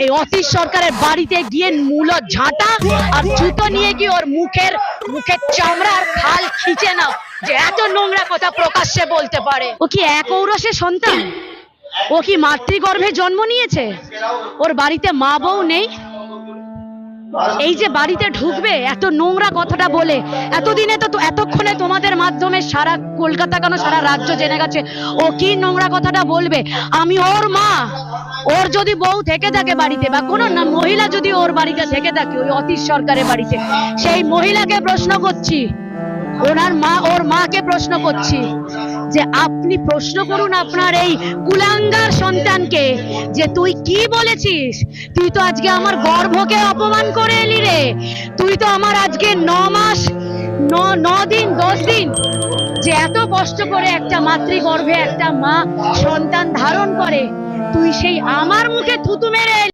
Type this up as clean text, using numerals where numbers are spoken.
এই অতীশ সরকারের বাড়িতে গিয়ে মূল ঝাঁটা আর জুতো নিয়ে গিয়ে ওর মুখের চামড়া আর খাল খিচে নাও, যে এত নোংরা কথা প্রকাশ্যে বলতে পারে। ও কি এক ঔরসের সন্তান? ও কি মাতৃগর্ভে জন্ম নিয়েছে? ওর বাড়িতে মা বউ নেই? এই যে বাড়িতে ঢুকবে এত নোংরা কথাটা বলে, এতদিনে তো এতক্ষণে তোমাদের মাধ্যমে সারা কলকাতা কেন সারা রাজ্য জেনে গেছে ও কি নোংরা কথাটা বলবে। আমি ওর মা, ওর যদি বউ থেকে থাকে বাড়িতে বা কোনো না মহিলা যদি ওর বাড়িতে থেকে থাকে ওই অতীশ সরকারের বাড়িতে, সেই মহিলাকে প্রশ্ন করছি, ওর মাকে প্রশ্ন করছি যে আপনি প্রশ্ন করুন আপনার এই কুলাঙ্গার সন্তানকে যে তুই কি বলেছিস। তুই তো আজকে আমার গর্ভকে অপমান করে এলি রে। তুই তো আমার আজকে 9 মাস 9 দিন 10 দিন যে এত কষ্ট করে একটা মাতৃগর্ভে একটা মা সন্তান ধারণ করে, তুই সেই আমার মুখে থুতু মেরে